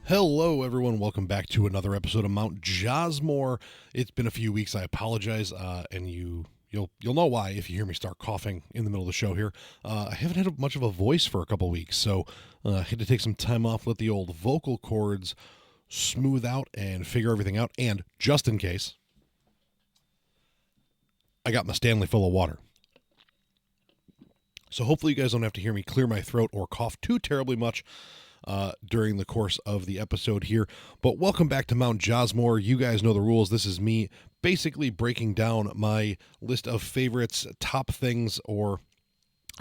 Hello, everyone. Welcome back to another episode of Mount Josmore. It's been a few weeks. I apologize, and you'll know why if you hear me start coughing in the middle of the show here. I haven't had much of a voice for a couple weeks, so I had to take some time off, let the old vocal cords smooth out, and figure everything out. And just in case, I got my Stanley full of water. So hopefully you guys don't have to hear me clear my throat or cough too terribly much during the course of the episode here. But welcome back to Mount Josmore. You guys know the rules. This is me basically breaking down my list of favorites, top things, or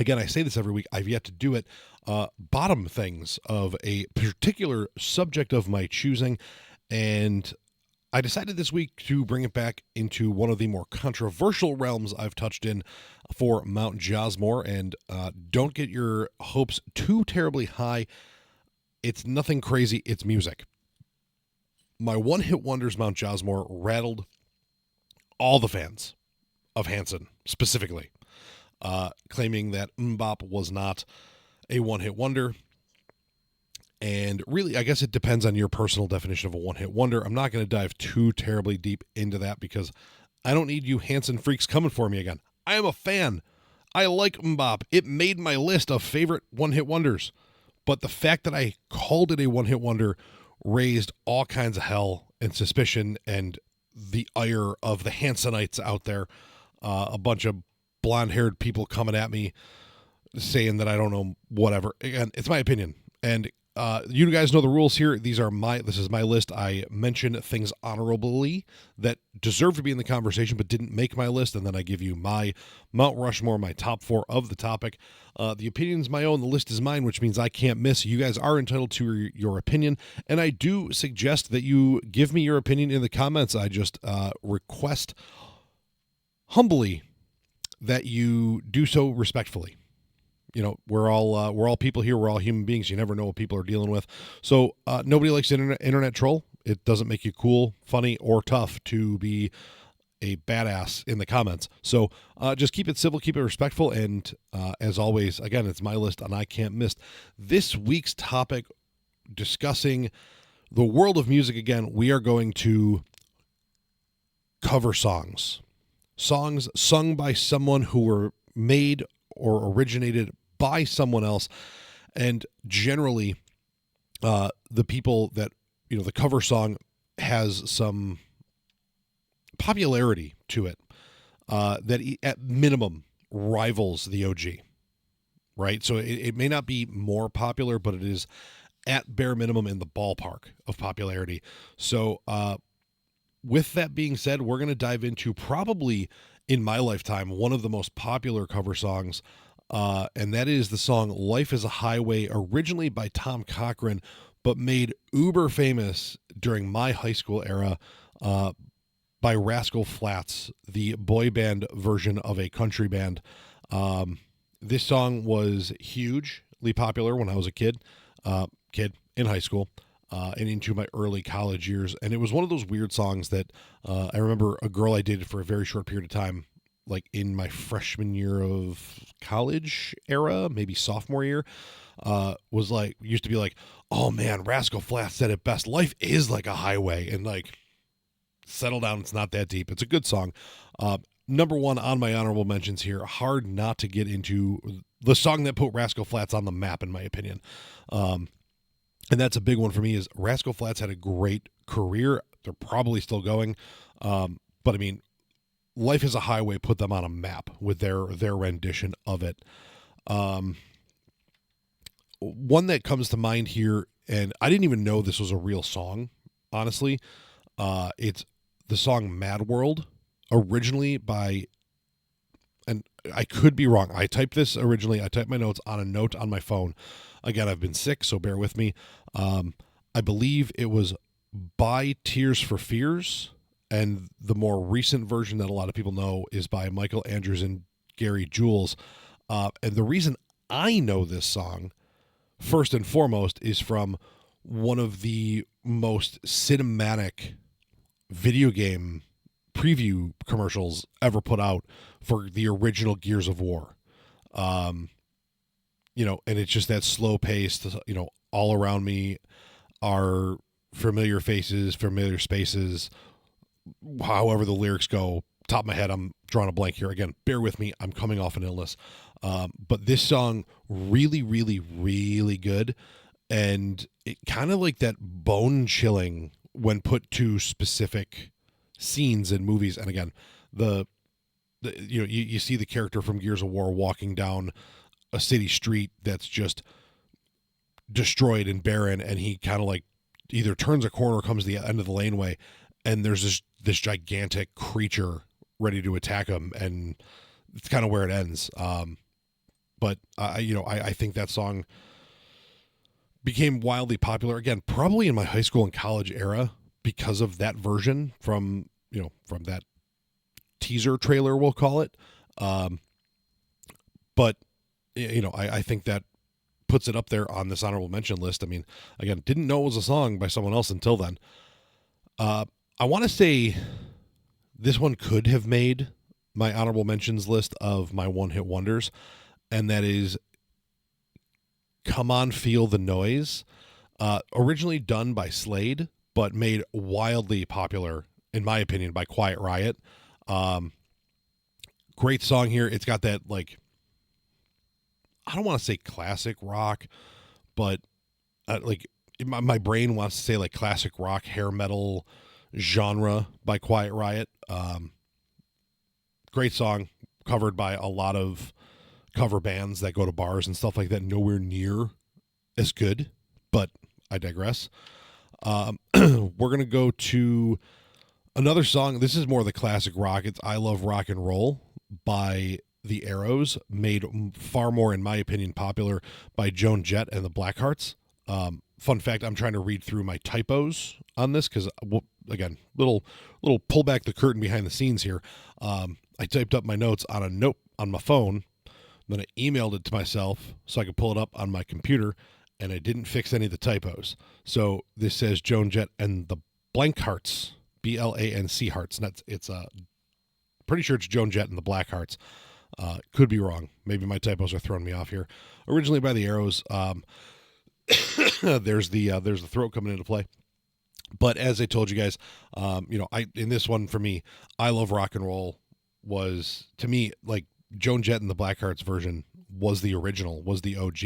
again, I say this every week, I've yet to do it, bottom things of a particular subject of my choosing. And I decided this week to bring it back into one of the more controversial realms I've touched in for Mount Josmore. And don't get your hopes too terribly high. It's nothing crazy. It's music. My one-hit wonders Mount Josmore rattled all the fans of Hanson, specifically, claiming that Mbop was not a one-hit wonder. And really, I guess it depends on your personal definition of a one-hit wonder. I'm not going to dive too terribly deep into that because I don't need you Hanson freaks coming for me again. I am a fan. I like Mbop. It made my list of favorite one-hit wonders. But the fact that I called it a one-hit wonder raised all kinds of hell and suspicion and the ire of the Hansonites out there. A bunch of blonde-haired people coming at me saying that I don't know whatever. Again, it's my opinion. And you guys know the rules here. This is my list. I mention things honorably that deserve to be in the conversation but didn't make my list, and then I give you my Mount Rushmore, my top four of the topic. The opinion's my own. The list is mine, which means I can't miss. You guys are entitled to your opinion, and I do suggest that you give me your opinion in the comments. I just request humbly that you do so respectfully. You know, we're all people here. We're all human beings. You never know what people are dealing with. So nobody likes internet troll. It doesn't make you cool, funny, or tough to be a badass in the comments. So just keep it civil, keep it respectful, and as always, again, it's my list, and I can't miss this week's topic. Discussing the world of music again, we are going to cover songs sung by someone who were made or originated by someone else, and generally the people that, the cover song has some popularity to it that at minimum rivals the OG, right? So it may not be more popular, but it is at bare minimum in the ballpark of popularity. So with that being said, we're going to dive into probably in my lifetime one of the most popular cover songs, and that is the song Life is a Highway, originally by Tom Cochrane, but made uber famous during my high school era by Rascal Flatts, the boy band version of a country band. This song was hugely popular when I was a kid in high school. And into my early college years. And it was one of those weird songs that I remember a girl I dated for a very short period of time, like in my freshman year of college era, maybe sophomore year, used to be like, oh man, Rascal Flatts said it best. Life is like a highway. And like, settle down. It's not that deep. It's a good song. Number one on my honorable mentions here. Hard not to get into the song that put Rascal Flatts on the map, in my opinion. And that's a big one for me. Is Rascal Flatts had a great career. They're probably still going. But I mean, Life is a Highway put them on a map with their rendition of it. One that comes to mind here, and I didn't even know this was a real song, honestly. It's the song Mad World, originally by, and I could be wrong. I typed this originally. I typed my notes on a note on my phone. Again, I've been sick, so bear with me. I believe it was by Tears for Fears, and the more recent version that a lot of people know is by Michael Andrews and Gary Jules. And the reason I know this song, first and foremost, is from one of the most cinematic video game preview commercials ever put out for the original Gears of War. And it's just that slow paced, all around me. are familiar faces, familiar spaces, however the lyrics go. Top of my head, I'm drawing a blank here. Again, bear with me. I'm coming off an illness. But this song, really, really, really good. And it kind of like that bone chilling when put to specific scenes in movies. And again, you see the character from Gears of War walking down a city street that's just destroyed and barren, and he kind of like either turns a corner or comes to the end of the laneway, and there's this gigantic creature ready to attack him, and it's kind of where it ends. But I think that song became wildly popular again, probably in my high school and college era because of that version from that teaser trailer, we'll call it. But I think that puts it up there on this honorable mention list. I mean, again, didn't know it was a song by someone else until then. I want to say this one could have made my honorable mentions list of my one-hit wonders, and that is Come On Feel the Noise. Originally done by Slade, but made wildly popular, in my opinion, by Quiet Riot. Great song here. It's got that, like, I don't want to say classic rock, but my brain wants to say like classic rock, hair metal genre by Quiet Riot. Great song, covered by a lot of cover bands that go to bars and stuff like that. Nowhere near as good, but I digress. We're going to go to another song. This is more the classic rock. It's I Love Rock and Roll by The Arrows, made far more, in my opinion, popular by Joan Jett and the Blackhearts. Fun fact, I'm trying to read through my typos on this because, again, little pull back the curtain behind the scenes here. I typed up my notes on a note on my phone, then I emailed it to myself so I could pull it up on my computer, and I didn't fix any of the typos. So this says Joan Jett and the Blankhearts, BLANC Hearts. And it's pretty sure it's Joan Jett and the Blackhearts. Could be wrong. Maybe my typos are throwing me off here. Originally by the Arrows. There's the throat coming into play. But as I told you guys, in this one for me, I Love Rock and Roll was, to me, like Joan Jett and the Blackhearts version was the original, was the OG.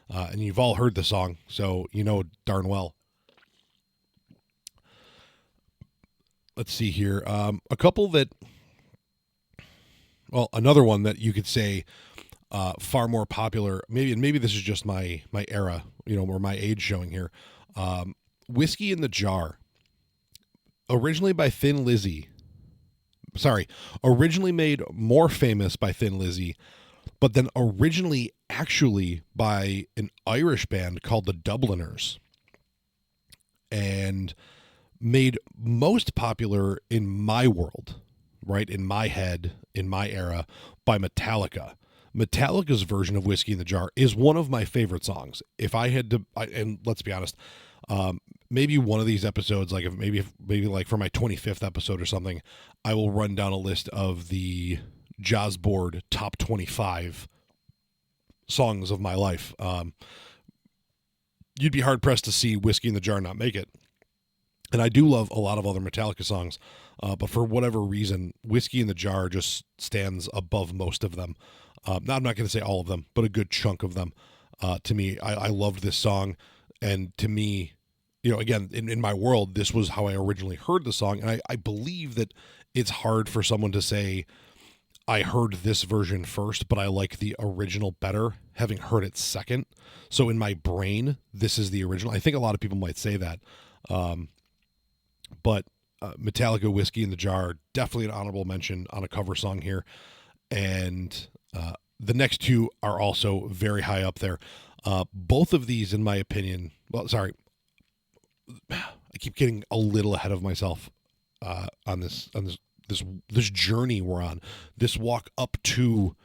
And you've all heard the song, so you know darn well. Let's see here. A couple that, well, another one that you could say far more popular, maybe this is just my era, or my age showing here. Whiskey in the Jar, originally by Thin Lizzy. Sorry, originally made more famous by Thin Lizzy, but then originally actually by an Irish band called the Dubliners, and made most popular in my world, right, in my head, in my era, by Metallica. Metallica's version of Whiskey in the Jar is one of my favorite songs. If I had to, and let's be honest, maybe one of these episodes, like maybe like for my 25th episode or something, I will run down a list of the Jaws Board top 25 songs of my life. You'd be hard pressed to see Whiskey in the Jar not make it. And I do love a lot of other Metallica songs, but for whatever reason, Whiskey in the Jar just stands above most of them. Now, I'm not going to say all of them, but a good chunk of them. To me, I loved this song. And to me, again, in my world, this was how I originally heard the song. And I believe that it's hard for someone to say, I heard this version first, but I like the original better, having heard it second. So in my brain, this is the original. I think a lot of people might say that. But Metallica, Whiskey in the Jar, definitely an honorable mention on a cover song here. And the next two are also very high up there. Both of these, in my opinion, well, sorry, I keep getting a little ahead of myself on this journey we're on, this walk up to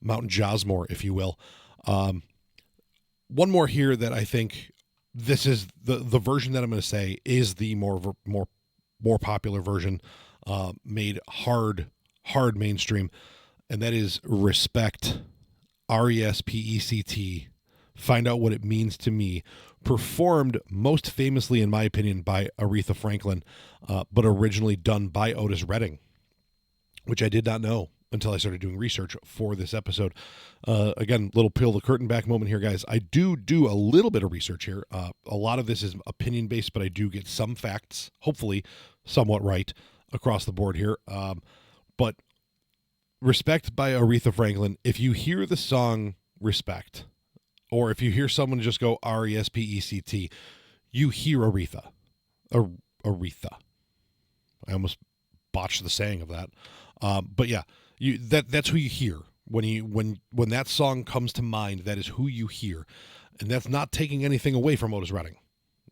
Mount Josmore, if you will. One more here that I think this is the version that I'm going to say is the more popular version, made hard mainstream, and that is Respect, RESPECT. Find out what it means to me, performed most famously, in my opinion, by Aretha Franklin, but originally done by Otis Redding, which I did not know until I started doing research for this episode. Again, little peel the curtain back moment here, guys. I do a little bit of research here. A lot of this is opinion-based, but I do get some facts, hopefully somewhat right, across the board here. But Respect by Aretha Franklin, if you hear the song Respect, or if you hear someone just go Respect, you hear Aretha. Aretha. I almost botched the saying of that. But yeah, that's who you hear. When that song comes to mind, that is who you hear. And that's not taking anything away from Otis Redding.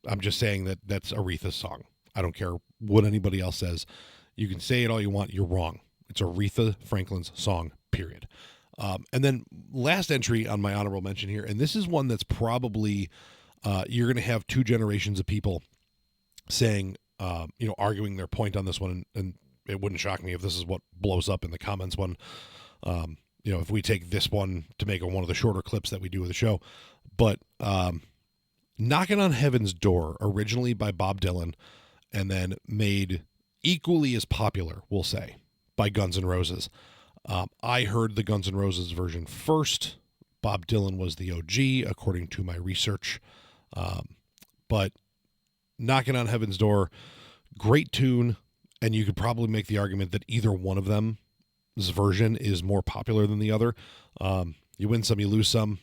I'm just saying that that's Aretha's song. I don't care what anybody else says. You can say it all you want. You're wrong. It's Aretha Franklin's song, period. And then last entry on my honorable mention here, and this is one that's probably you're going to have two generations of people saying, arguing their point on this one, and it wouldn't shock me if this is what blows up in the comments when, if we take this one to make it one of the shorter clips that we do of the show. But Knocking on Heaven's Door, originally by Bob Dylan, and then made equally as popular, we'll say, by Guns N' Roses. I heard the Guns N' Roses version first. Bob Dylan was the OG, according to my research. But Knocking on Heaven's Door, great tune, and you could probably make the argument that either one of them's version is more popular than the other. You win some, you lose some.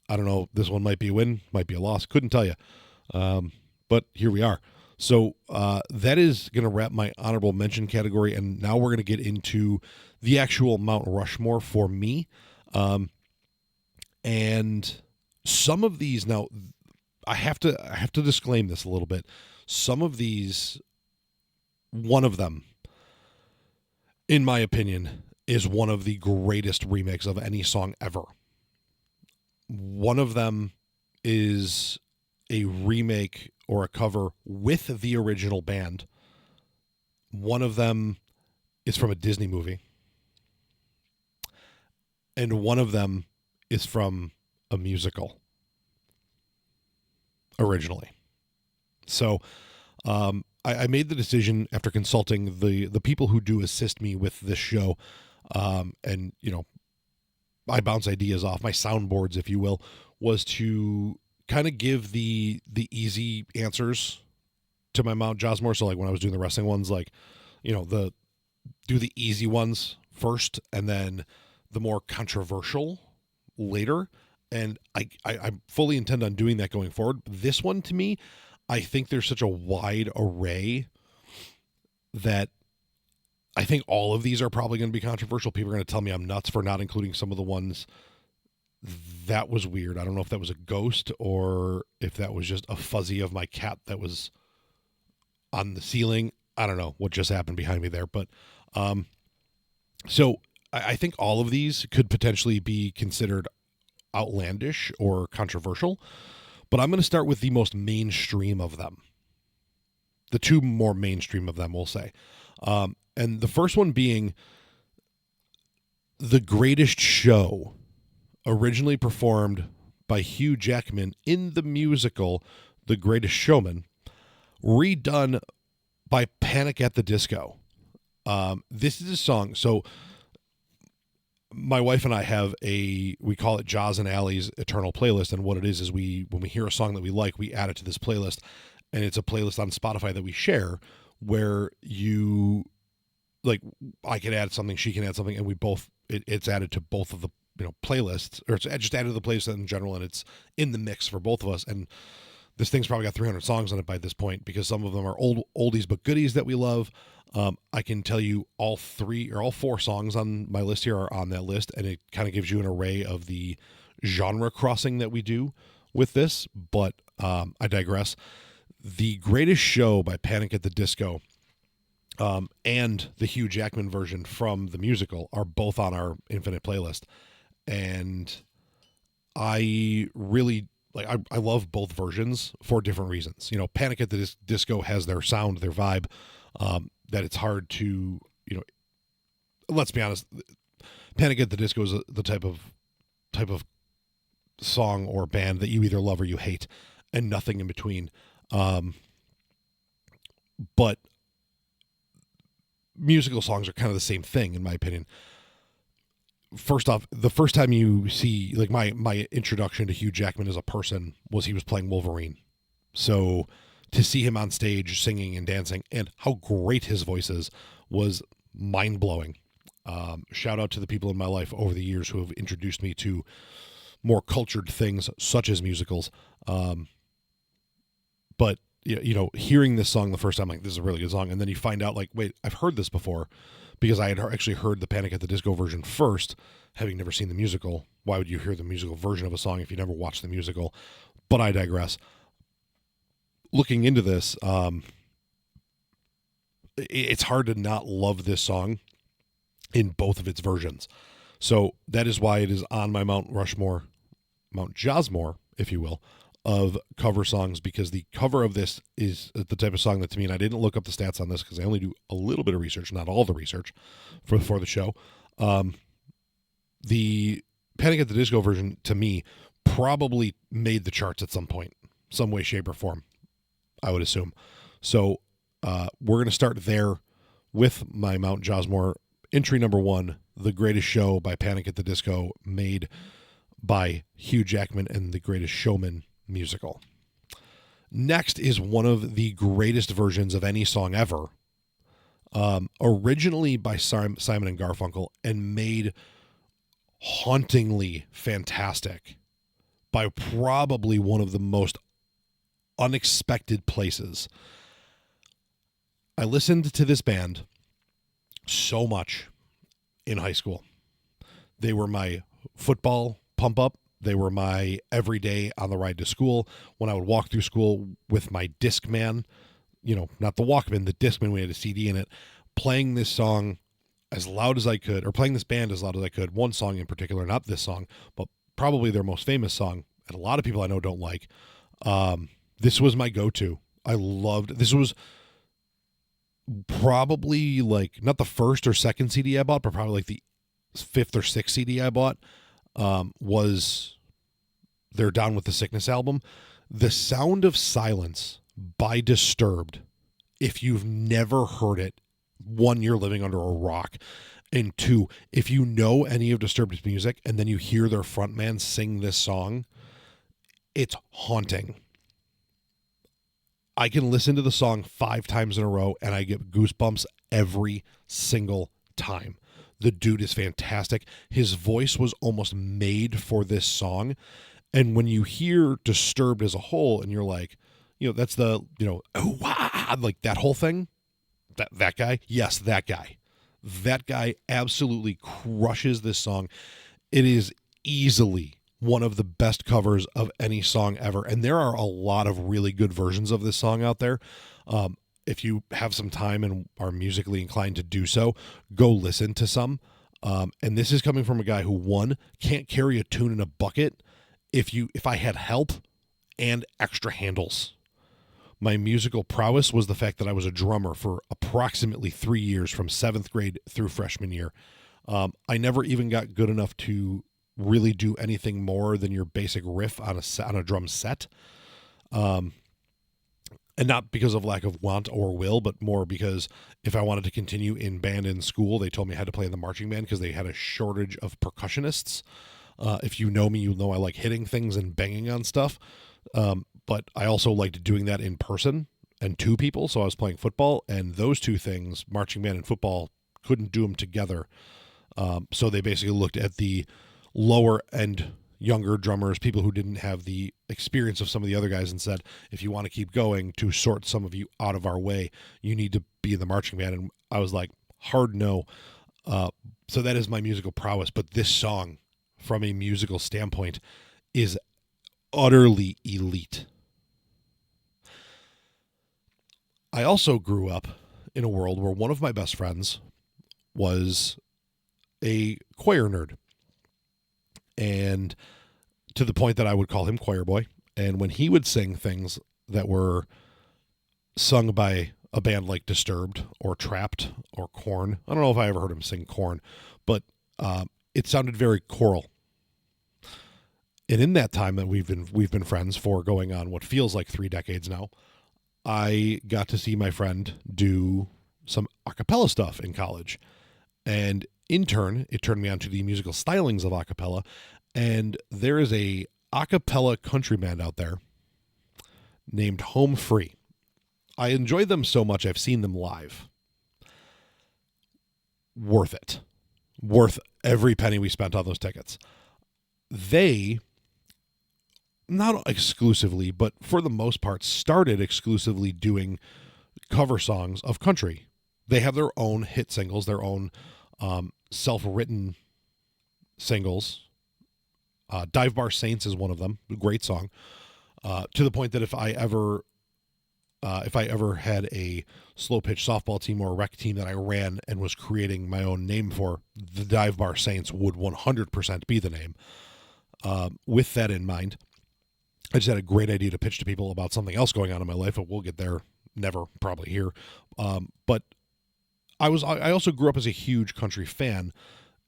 I don't know. This one might be a win, might be a loss. Couldn't tell you. But here we are. So that is going to wrap my honorable mention category, and now we're going to get into the actual Mount Rushmore for me. And some of these, now I have to disclaim this a little bit. Some of these, one of them, in my opinion, is one of the greatest remakes of any song ever. One of them is a remake or a cover with the original band. One of them is from a Disney movie. And one of them is from a musical originally. So I made the decision after consulting the people who do assist me with this show, and, I bounce ideas off my soundboards, if you will, was to kind of give the easy answers to my Mount Josmore. So like when I was doing the wrestling ones, like, do the easy ones first and then the more controversial later. And I fully intend on doing that going forward. This one, to me, I think there's such a wide array that I think all of these are probably going to be controversial. People are going to tell me I'm nuts for not including some of the ones. That was weird. I don't know if that was a ghost or if that was just a fuzzy of my cat that was on the ceiling. I don't know what just happened behind me there. But so I think all of these could potentially be considered outlandish or controversial. But I'm going to start with the most mainstream of them. The two more mainstream of them, we'll say. And the first one being The Greatest Show, originally performed by Hugh Jackman in the musical The Greatest Showman, redone by Panic at the Disco. This is a song. So my wife and I have we call it Jaws and Allie's Eternal Playlist. And what it is when we hear a song that we like, we add it to this playlist. And it's a playlist on Spotify that we share where I can add something, she can add something, and it's added to both of the playlists, or it's just added to the playlist in general, and it's in the mix for both of us. And this thing's probably got 300 songs on it by this point, because some of them are oldies but goodies that we love. I can tell you all 4 songs on my list here are on that list, and it kind of gives you an array of the genre crossing that we do with this. But I digress. The Greatest Show by Panic at the Disco and the Hugh Jackman version from the musical are both on our Infinite playlist. And I really I love both versions for different reasons. Panic at the Disco has their sound, their vibe, that it's hard to, let's be honest, Panic at the Disco is the type of song or band that you either love or you hate, and nothing in between. But musical songs are kind of the same thing, in my opinion. First off, the first time you see, like, my introduction to Hugh Jackman as a person was he was playing Wolverine. So to see him on stage singing and dancing, and how great his voice is, was mind-blowing. Shout out to the people in my life over the years who have introduced me to more cultured things such as musicals. But hearing this song the first time, like, this is a really good song, and then you find out, like, wait, I've heard this before, because I had actually heard the Panic at the Disco version first, having never seen the musical. Why would you hear the musical version of a song if you never watched the musical? But I digress. Looking into this, it's hard to not love this song in both of its versions. So that is why it is on my Mount Rushmore, Mount Josmore, if you will, of cover songs, because the cover of this is the type of song that, to me, and I didn't look up the stats on this because I only do a little bit of research, not all the research for the show. The Panic at the Disco version, to me, probably made the charts at some point, some way, shape, or form, I would assume. So we're going to start there with my Mount Josmore entry number 1, The Greatest Show by Panic at the Disco, made by Hugh Jackman and The Greatest Showman musical. Next is one of the greatest versions of any song ever, originally by Simon and Garfunkel, and made hauntingly fantastic by probably one of the most unexpected places. I listened to this band so much in high school. They were my football pump up. They were my everyday on the ride to school. When I would walk through school with my Discman, not the Walkman, the Discman, we had a CD in it, playing this song as loud as I could, or playing this band as loud as I could. One song in particular, not this song, but probably their most famous song, and a lot of people I know don't like. This was my go-to. I loved, this was probably, like, not the first or second CD I bought, but probably like the 5th or 6th CD I bought, was their Down with the Sickness album. The Sound of Silence by Disturbed. If you've never heard it, 1, you're living under a rock, and 2, if you know any of Disturbed's music and then you hear their frontman sing this song, it's haunting. I can listen to the song 5 times in a row and I get goosebumps every single time. The dude is fantastic. His voice was almost made for this song. And when you hear Disturbed as a whole, and you're like, that's the, oh, wow, like that whole thing, that guy. Yes, that guy. That guy absolutely crushes this song. It is easily one of the best covers of any song ever. And there are a lot of really good versions of this song out there. If you have some time and are musically inclined to do so, go listen to some. And this is coming from a guy who, 1, can't carry a tune in a bucket if I had help and extra handles. My musical prowess was the fact that I was a drummer for approximately 3 years, from 7th grade through freshman year. I never even got good enough to really do anything more than your basic riff on a drum set. And not because of lack of want or will, but more because if I wanted to continue in band in school, they told me I had to play in the marching band because they had a shortage of percussionists. If you know me, you know I like hitting things and banging on stuff. But I also liked doing that in person and 2 people. So I was playing football, and those 2 things, marching band and football, couldn't do them together. So they basically looked at the lower end younger drummers, people who didn't have the experience of some of the other guys, and said, if you want to keep going, to sort some of you out of our way, you need to be in the marching band. And I was like, hard no. So that is my musical prowess. But this song, from a musical standpoint, is utterly elite. I also grew up in a world where one of my best friends was a choir nerd. And to the point that I would call him Choir Boy. And when he would sing things that were sung by a band like Disturbed or Trapped or Korn, I don't know if I ever heard him sing Korn, but it sounded very choral. And in that time that we've been friends for going on what feels like 3 decades now, I got to see my friend do some a cappella stuff in college. And in turn, it turned me on to the musical stylings of a cappella. And there is a a cappella country band out there named Home Free. I enjoy them so much, I've seen them live. Worth it. Worth every penny we spent on those tickets. They, not exclusively, but for the most part, started exclusively doing cover songs of country. They have their own hit singles, their own self-written singles. Dive Bar Saints is one of them. A great song. To the point that if I ever had a slow pitch softball team or a rec team that I ran and was creating my own name for, the Dive Bar Saints would 100% be the name. With that in mind, I just had a great idea to pitch to people about something else going on in my life, but we'll get there. Never probably here. But I also grew up as a huge country fan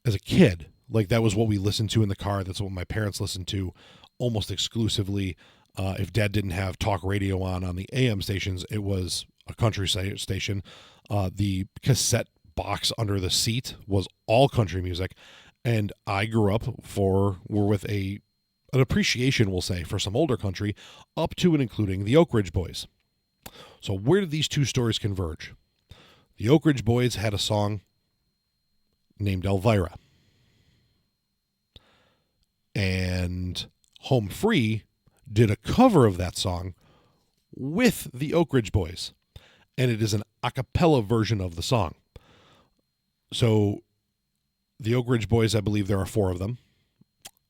as a kid. Like, that was what we listened to in the car. That's what my parents listened to almost exclusively. If Dad didn't have talk radio on the AM stations, it was a country station. The cassette box under the seat was all country music. And I grew up with an appreciation, we'll say, for some older country, up to and including the Oak Ridge Boys. So where did these two stories converge? The Oak Ridge Boys had a song named Elvira. And Home Free did a cover of that song with the Oak Ridge Boys. And it is an a cappella version of the song. So the Oak Ridge Boys, I believe there are 4 of them.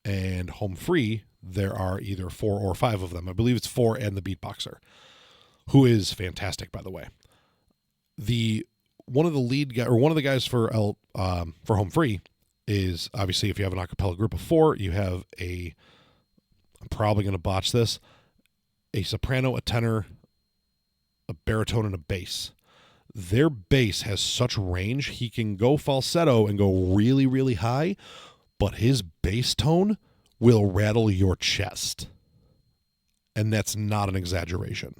And Home Free, there are either 4 or 5 of them. I believe it's 4 and the beatboxer, who is fantastic, by the way. One of the guys for Home Free is, obviously, if you have an a cappella group of 4, you have I'm probably going to botch this, a soprano, a tenor, a baritone, and a bass. Their bass has such range, he can go falsetto and go really, really high, but his bass tone will rattle your chest. And that's not an exaggeration.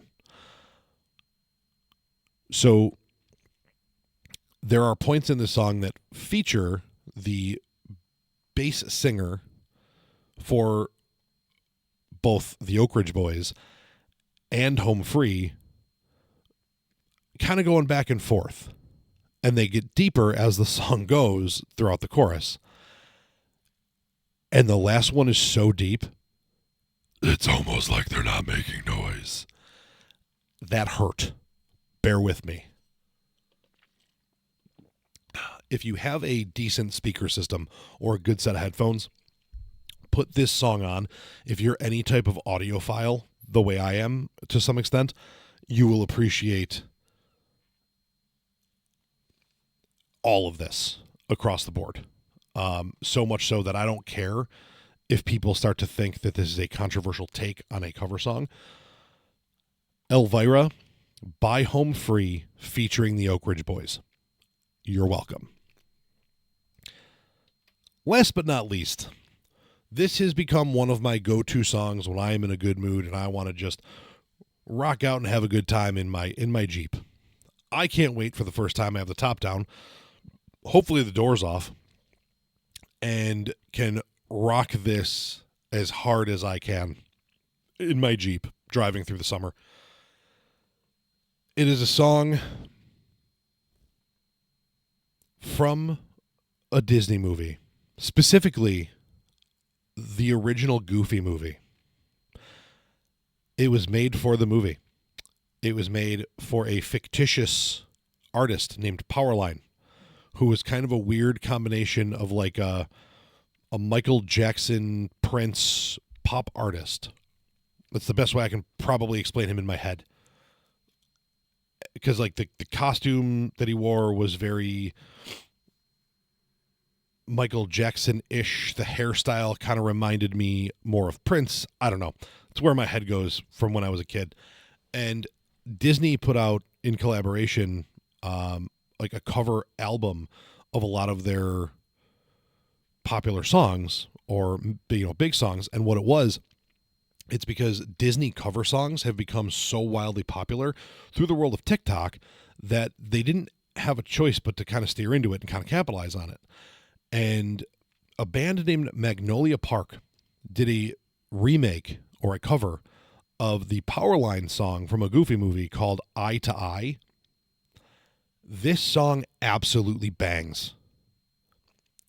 So there are points in the song that feature the bass singer for both the Oak Ridge Boys and Home Free kind of going back and forth. And they get deeper as the song goes throughout the chorus. And the last one is so deep, it's almost like they're not making noise. That hurt. Bear with me. If you have a decent speaker system or a good set of headphones, put this song on. If you're any type of audiophile, the way I am to some extent, you will appreciate all of this across the board. So much so that I don't care if people start to think that this is a controversial take on a cover song. Elvira by Home Free featuring the Oak Ridge Boys. You're welcome. Last but not least, this has become one of my go-to songs when I am in a good mood and I want to just rock out and have a good time in my Jeep. I can't wait for the first time I have the top down, hopefully the doors off, and can rock this as hard as I can in my Jeep driving through the summer. It is a song from a Disney movie, specifically the original Goofy movie. It was made for the movie. It was made for a fictitious artist named Powerline, who was kind of a weird combination of like a Michael Jackson Prince pop artist. That's the best way I can probably explain him in my head. Because like the costume that he wore was very Michael Jackson-ish. The hairstyle kind of reminded me more of Prince. I don't know. It's where my head goes from when I was a kid. And Disney put out, in collaboration, like a cover album of a lot of their popular songs or big songs. And what it was, it's because Disney cover songs have become so wildly popular through the world of TikTok that they didn't have a choice but to kind of steer into it and kind of capitalize on it. And a band named Magnolia Park did a remake or a cover of the Powerline song from a Goofy movie called Eye to Eye. This song absolutely bangs.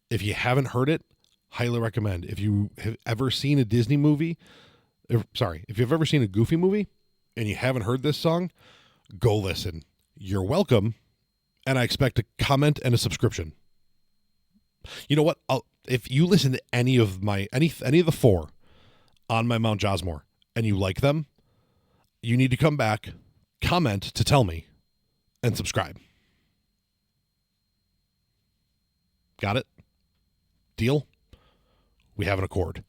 If you haven't heard it, highly recommend. If you have ever seen a Disney movie, if you've ever seen a Goofy movie and you haven't heard this song, go listen. You're welcome, and I expect a comment and a subscription. You know what? If you listen to any of the 4 on my Mount Josmore and you like them, you need to come back, comment to tell me, and subscribe. Got it? Deal? We have an accord.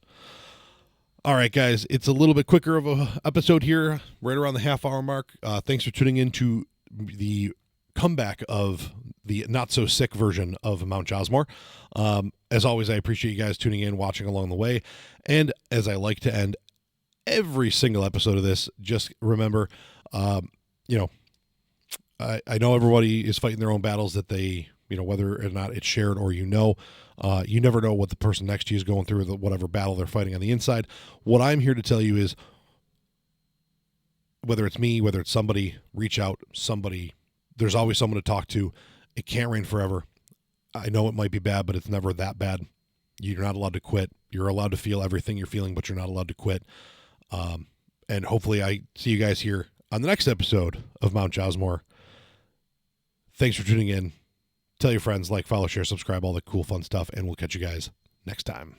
All right, guys, it's a little bit quicker of a episode here, right around the half-hour mark. Thanks for tuning in to the comeback of the not-so-sick version of Mount Josmore. As always, I appreciate you guys tuning in, watching along the way. And as I like to end every single episode of this, just remember, I know everybody is fighting their own battles that they, whether or not it's shared or you never know what the person next to you is going through, whatever battle they're fighting on the inside. What I'm here to tell you is, whether it's me, whether it's somebody, reach out, there's always someone to talk to. It can't rain forever. I know it might be bad, but it's never that bad. You're not allowed to quit. You're allowed to feel everything you're feeling, but you're not allowed to quit. And hopefully I see you guys here on the next episode of Mount Josmore. Thanks for tuning in. Tell your friends, like, follow, share, subscribe, all the cool, fun stuff, and we'll catch you guys next time.